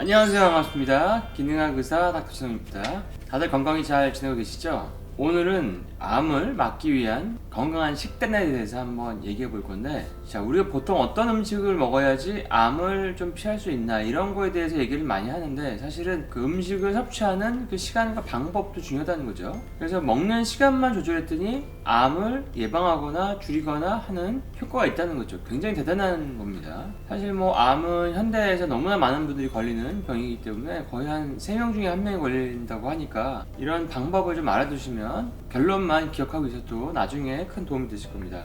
안녕하세요. 반갑습니다. 기능학 의사 닥터진홍입니다. 다들 건강히 잘 지내고 계시죠? 오늘은 암을 막기 위한 건강한 식단에 대해서 한번 얘기해 볼 건데, 자, 우리가 보통 어떤 음식을 먹어야지 암을 좀 피할 수 있나 이런 거에 대해서 얘기를 많이 하는데, 사실은 그 음식을 섭취하는 그 시간과 방법도 중요하다는 거죠. 그래서 먹는 시간만 조절했더니 암을 예방하거나 줄이거나 하는 효과가 있다는 거죠. 굉장히 대단한 겁니다. 사실 뭐 암은 현대에서 너무나 많은 분들이 걸리는 병이기 때문에 거의 한 3명 중에 1명이 걸린다고 하니까, 이런 방법을 좀 알아두시면 결론만 기억하고 있어도 나중에 큰 도움이 되실 겁니다.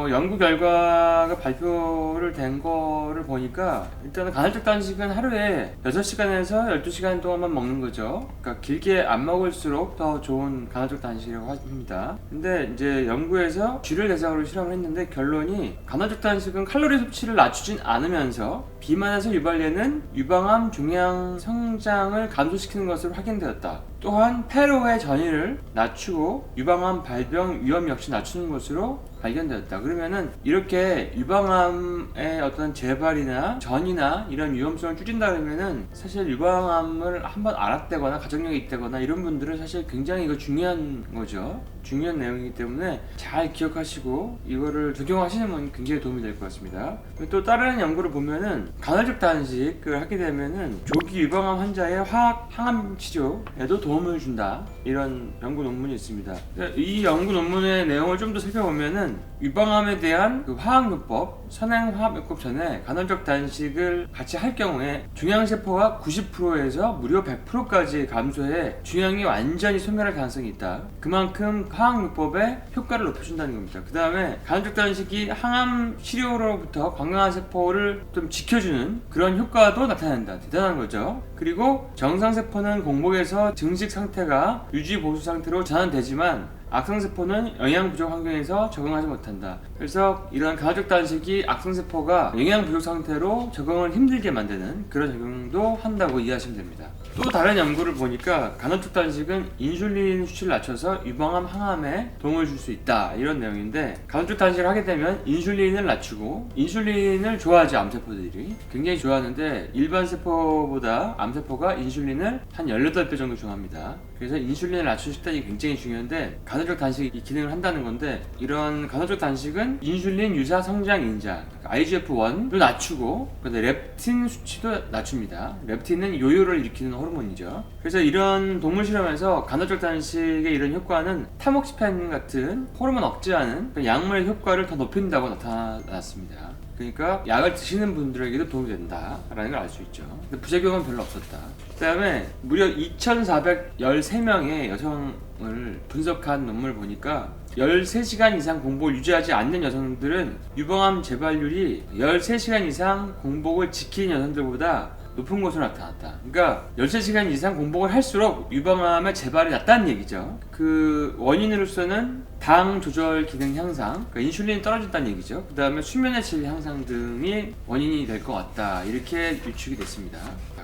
연구 결과가 발표를 된 거를 보니까, 일단은 간헐적 단식은 하루에 6시간에서 12시간 동안만 먹는 거죠. 그러니까 길게 안 먹을수록 더 좋은 간헐적 단식이라고 합니다. 근데 이제 연구에서 쥐를 대상으로 실험을 했는데, 결론이 간헐적 단식은 칼로리 섭취를 낮추진 않으면서 비만에서 유발되는 유방암 종양 성장을 감소시키는 것으로 확인되었다. 또한 폐로의 전이를 낮추고 유방암 발병 위험 역시 낮추는 것으로 발견되었다. 그러면은 이렇게 유방암의 어떤 재발이나 전이나 이런 위험성을 줄인다 그러면은, 사실 유방암을 한번 알았다거나 가족력이 있다거나 이런 분들은 사실 굉장히 이거 중요한 거죠. 중요한 내용이기 때문에 잘 기억하시고 이거를 적용하시는 분 굉장히 도움이 될 것 같습니다. 또 다른 연구를 보면은 간헐적 단식을 하게 되면은 조기 유방암 환자의 화학 항암 치료에도 도움을 준다, 이런 연구 논문이 있습니다. 이 연구 논문의 내용을 좀 더 살펴보면은, 유방암에 대한 그 화학요법, 선행화학요법 전에 간헐적 단식을 같이 할 경우에 종양세포가 90%에서 무려 100%까지 감소해 종양이 완전히 소멸할 가능성이 있다. 그만큼 화학요법의 효과를 높여준다는 겁니다. 그 다음에 간헐적 단식이 항암 치료로부터 건강한 세포를 좀 지켜주는 그런 효과도 나타낸다. 대단한 거죠. 그리고 정상세포는 공복에서 증식 상태가 유지 보수 상태로 전환되지만, 악성세포는 영양 부족 환경에서 적응하지 못한다. 그래서 이런 간헐적 단식이 악성세포가 영양 부족 상태로 적응을 힘들게 만드는 그런 적용도 한다고 이해하시면 됩니다. 또 다른 연구를 보니까 간헐적 단식은 인슐린 수치를 낮춰서 유방암 항암에 도움을 줄 수 있다, 이런 내용인데, 간헐적 단식을 하게 되면 인슐린을 낮추고, 인슐린을 좋아하죠. 암세포들이 굉장히 좋아하는데, 일반 세포보다 암세포가 인슐린을 한 18배 정도 좋아합니다. 그래서 인슐린을 낮추는 식단이 굉장히 중요한데, 간헐적 단식이 기능을 한다는 건데, 이런 간헐적 단식은 인슐린 유사 성장 인자, IGF-1도 낮추고, 근데 렙틴 수치도 낮춥니다. 렙틴은 요요를 일으키는 호르몬이죠. 그래서 이런 동물 실험에서 간헐적 단식의 이런 효과는 타목시펜 같은 호르몬 억제하는 약물의 효과를 더 높인다고 나타났습니다. 그러니까 약을 드시는 분들에게도 도움이 된다라는 걸 알 수 있죠. 근데 부작용은 별로 없었다. 그 다음에 무려 2,413명의 여성을 분석한 논문을 보니까, 13시간 이상 공복을 유지하지 않는 여성들은 유방암 재발률이 13시간 이상 공복을 지키는 여성들보다 높은 것으로 나타났다. 그러니까 13시간 이상 공복을 할수록 유방암의 재발이 낮다는 얘기죠. 그 원인으로서는 당 조절 기능 향상, 그러니까 인슐린이 떨어진다는 얘기죠. 그 다음에 수면의 질 향상 등이 원인이 될 것 같다, 이렇게 유축이 됐습니다.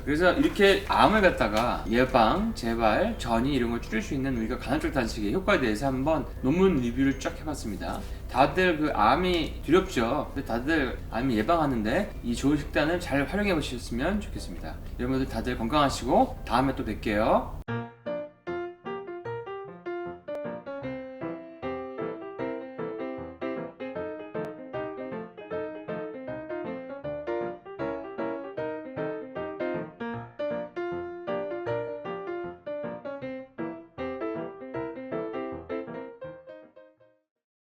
그래서 이렇게 암을 갖다가 예방, 재발, 전이 이런 걸 줄일 수 있는 우리가 간헐적 단식의 효과에 대해서 한번 논문 리뷰를 쫙 해봤습니다. 다들 그 암이 두렵죠. 근데 다들 암이 예방하는데 이 좋은 식단을 잘 활용해 보셨으면 좋겠습니다. 여러분들 다들 건강하시고 다음에 또 뵐게요.